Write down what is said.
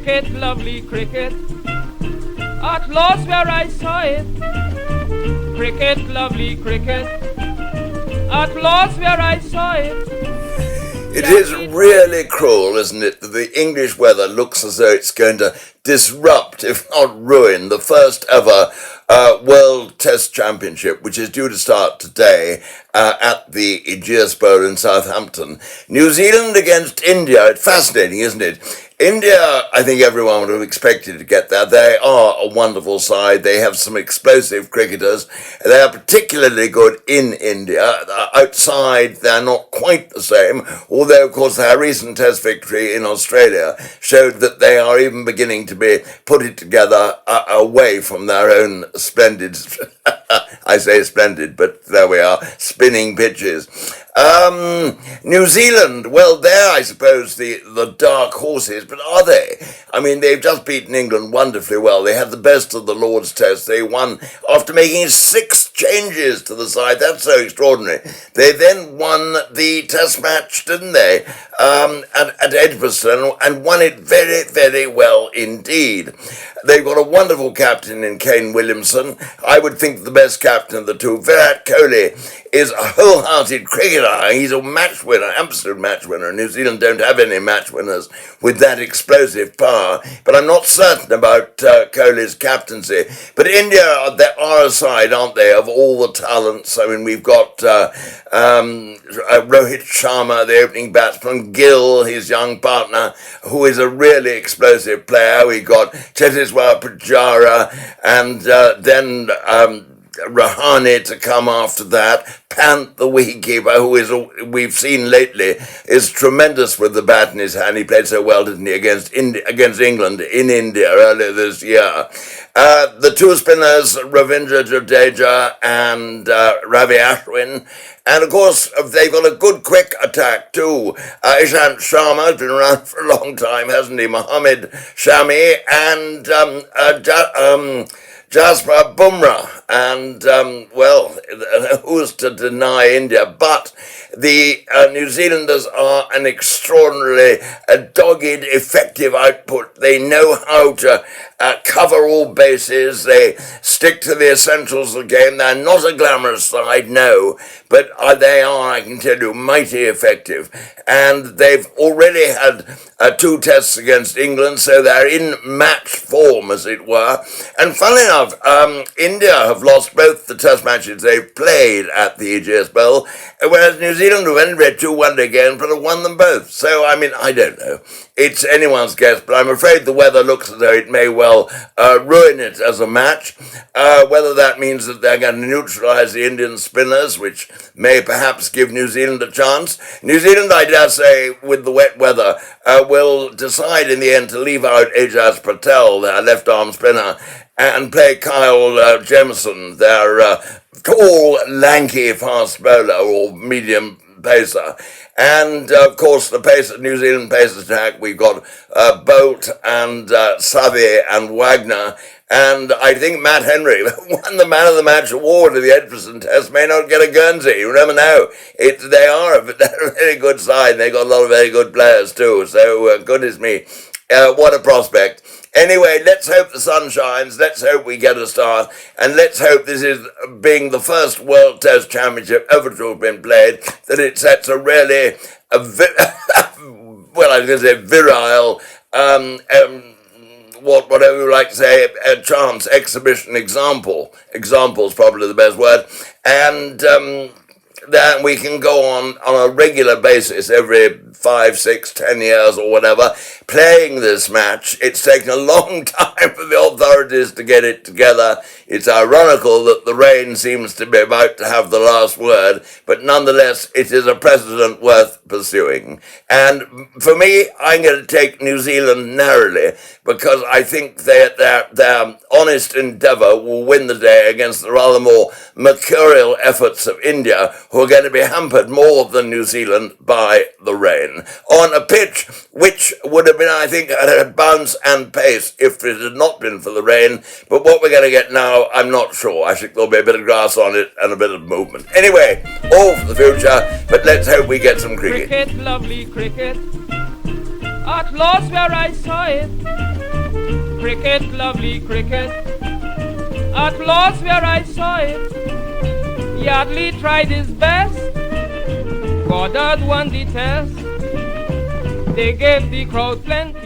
Cricket, lovely cricket, at last where I saw it. Cricket, lovely cricket, at last where I saw it. It is really cruel, isn't it, that the English weather looks as though it's going to disrupt, if not ruin, the first ever World Test Championship, which is due to start today at the ICC Bowl in Southampton. New Zealand against India. It's fascinating, isn't it? India, I think everyone would have expected to get that. They are a wonderful side. They have some explosive cricketers. They are particularly good in India. Outside, they're not quite the same, although, of course, their recent Test victory in Australia showed that they are even beginning to be putting together away from their own splendid, I say splendid, but there we are, spinning pitches. New Zealand, well, they're, I suppose, the dark horses, but are they? I mean, they've just beaten England wonderfully well. They had the best of the Lord's Test. They won after making 6 changes to the side. That's so extraordinary. They then won the Test match, didn't they, at Edgbaston, and won it very, very well indeed. They've got a wonderful captain in Kane Williamson. I would think the best captain of the two. Virat Kohli is a wholehearted cricketer. He's a match winner, absolute match winner. New Zealand don't have any match winners with that explosive power. But I'm not certain about Kohli's captaincy. But India, they are a side, aren't they, of all the talents. I mean, we've got Rohit Sharma, the opening batsman, Gill, his young partner, who is a really explosive player. We've got Cheteshwar Pujara, and then Rahane to come after that. Pant, the wicketkeeper, who is we've seen lately, is tremendous with the bat in his hand. He played so well, didn't he, against England in India earlier this year. The two spinners, Ravindra Jadeja and Ravi Ashwin. And, of course, they've got a good quick attack, too. Ishant Sharma has been around for a long time, hasn't he? Mohammad Shami and Jasprit Bumrah. And, well, who's to deny India? But the New Zealanders are an extraordinarily dogged, effective output. They know how to cover all bases. They stick to the essentials of the game. They're not a glamorous side, no, but they are, I can tell you, mighty effective. And they've already had 2 tests against England, so they're in match form, as it were. And funnily enough, India have lost both the test matches they've played at the ICC Bowl, whereas New Zealand have only read 2-1 again, but have won them both. So, I mean, I don't know. It's anyone's guess, but I'm afraid the weather looks as though it may well ruin it as a match. Whether that means that they're going to neutralise the Indian spinners, which may perhaps give New Zealand a chance. New Zealand, I dare say, with the wet weather, will decide in the end to leave out Ajaz Patel, their left-arm spinner, and play Kyle Jamieson, their tall, lanky fast bowler or medium pacer. And, of course, the New Zealand pace attack, we've got Bolt and Savi and Wagner. And I think Matt Henry won the Man of the Match award at the Edgbaston Test, may not get a Guernsey. You never know. They're a very good side. They've got a lot of very good players too. So, goodness me, what a prospect. Anyway, let's hope the sun shines, let's hope we get a start, and let's hope this is being the first World Test Championship ever to have been played, that it sets a really, well, I was going to say virile, whatever you like to say, a chance, exhibition, example. Example's probably the best word. And that we can go on a regular basis every 5, 6, 10 years or whatever, playing this match. It's taken a long time for the authorities to get it together. It's ironical that the rain seems to be about to have the last word, but nonetheless, it is a precedent worth pursuing. And for me, I'm going to take New Zealand narrowly, because I think their honest endeavour will win the day against the rather more mercurial efforts of India, who are going to be hampered more than New Zealand by the rain, on a pitch which would have been, I think, at a bounce and pace if it had not been for the rain. But what we're going to get now, I'm not sure. I think there'll be a bit of grass on it and a bit of movement. Anyway, all for the future, but let's hope we get some cricket. Cricket, lovely cricket, at last where I saw it. Cricket, lovely cricket. At Lord's where I saw it, Yardley tried his best. Goddard won the test. They gave the crowd plenty